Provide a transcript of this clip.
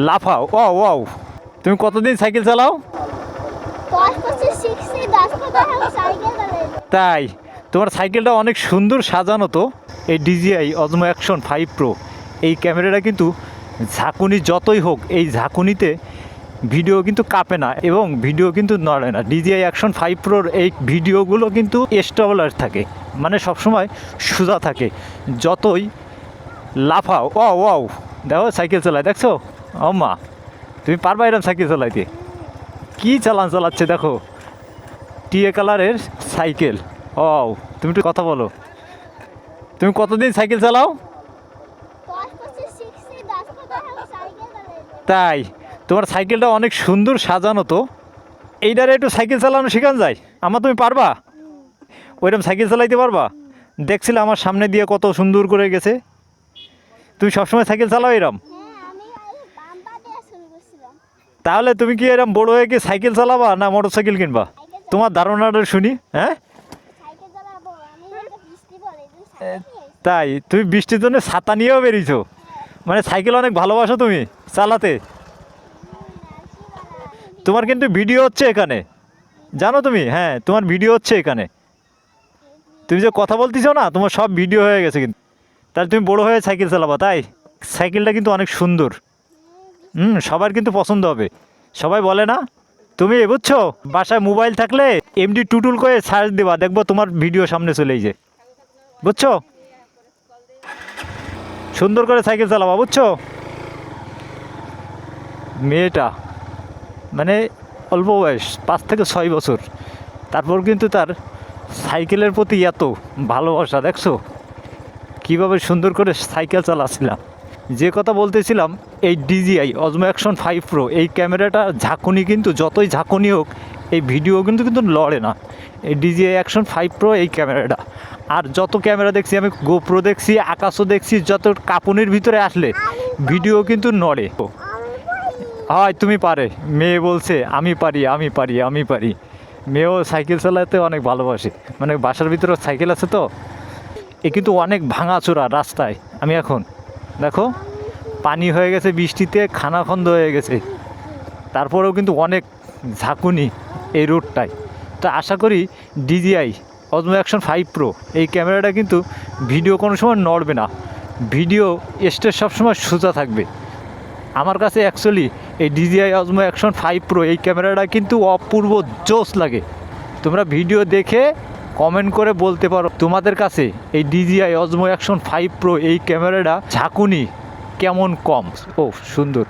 লাফাও। ও ও, তুমি কতদিন সাইকেল চালাও? তাই? তোমার সাইকেলটা অনেক সুন্দর সাজানো তো। এই ডিজিআই অজমো অ্যাকশন 5 প্রো এই ক্যামেরাটা কিন্তু ঝাঁকুনি যতই হোক, এই ঝাঁকুনিতে ভিডিও কিন্তু কাঁপে না এবং ভিডিও কিন্তু নড়ে না। ডিজিআই অ্যাকশন 5 প্রোর এই ভিডিওগুলো কিন্তু স্টেবলার থাকে, মানে সবসময় সোজা থাকে। যতই লাফাও। ও ও, দেখো সাইকেল চালায়, দেখছো? ও মা, তুমি পারবা এরকম সাইকেল চালাইতে? কী চালাচ্ছে দেখো, টিএ কালারের সাইকেল। ও, তুমি একটু কথা বলো। তুমি কতদিন সাইকেল চালাও? তাই? তোমার সাইকেলটা অনেক সুন্দর সাজানো তো। এইটারে একটু সাইকেল চালানো শেখান যায় আমার, তুমি পারবা? ওইরকম সাইকেল চালাইতে পারবা? দেখছিলে আমার সামনে দিয়ে কত সুন্দর করে গেছে। তুমি সবসময় সাইকেল চালাও এরম? তাহলে তুমি কি এরম বড় হয়ে কি সাইকেল চালাবা না মোটর সাইকেল কিনবা? তোমার ধারণাটা শুনি। হ্যাঁ, তাই? তুমি বৃষ্টির জন্য ছাতা নিয়েও বেরিয়েছো, মানে সাইকেল অনেক ভালোবাসো তুমি চালাতে। তোমার কিন্তু ভিডিও হচ্ছে এখানে, জানো তুমি? হ্যাঁ, তোমার ভিডিও হচ্ছে এখানে। তুমি যে কথা বলতেছো না, তোমার সব ভিডিও হয়ে গেছে কিন্তু। তাহলে তুমি বড় হয়ে সাইকেল চালাবা, তাই? সাইকেলটা কিন্তু অনেক সুন্দর। সবার কিন্তু পছন্দ হবে, সবাই বলে না? তুমি বুঝছো, বাসায় মোবাইল থাকলে এমডি টুটুল করে সার্চ দেবা, দেখবো তোমার ভিডিও সামনে চলে যে। বুঝছো? সুন্দর করে সাইকেল চালাবা, বুঝছো? মেয়েটা মানে অল্প বয়স, 5 থেকে 6 বছর, তারপর কিন্তু তার সাইকেলের প্রতি এত ভালোবাসা, দেখছো কীভাবে সুন্দর করে সাইকেল চালাচ্ছিলাম। যে কথা বলতেছিলাম, এই ডিজিআই অজমো অ্যাকশন 5 প্রো এই ক্যামেরাটা ঝাঁকুনি কিন্তু যতই ঝাঁকুনি হোক, এই ভিডিও কিন্তু কিন্তু লড়ে না। এই ডিজিআই অ্যাকশন 5 প্রো এই ক্যামেরাটা। আর যত ক্যামেরা দেখছি আমি, গোপ্রো দেখছি, আকাশও দেখছি, যত কাঁপুনির ভিতরে আসলে ভিডিও কিন্তু নড়ে। হয় তুমি পারে, মেয়ে বলছে আমি পারি আমি পারি আমি পারি। মেয়েও সাইকেল চালাতে অনেক ভালোবাসে, মানে বাসার ভিতরে সাইকেল আছে তো। এ কিন্তু অনেক ভাঙাচোরা রাস্তায়। আমি এখন দেখো, পানি হয়ে গেছে, বৃষ্টিতে খানাখন্দ হয়ে গেছে, তারপরেও কিন্তু অনেক ঝাঁকুনি এই রোডটায়। তো আশা করি ডিজিআই অজমো অ্যাকশন 5 প্রো এই ক্যামেরাটা কিন্তু ভিডিও কোনো সময় নড়বে না, ভিডিও স্টেজ সবসময় সোজা থাকবে। আমার কাছে অ্যাকচুয়ালি এই ডিজিআই অজমো অ্যাকশন 5 প্রো এই ক্যামেরাটা কিন্তু অপূর্ব জোস লাগে। তোমরা ভিডিও দেখে কমেন্ট করে বলতে পারো তোমাদের কাছে এই ডিজিআই অজমো অ্যাকশন 5 প্রো এই ক্যামেরাটা ঝাঁকুনি কেমন কম। ও সুন্দর।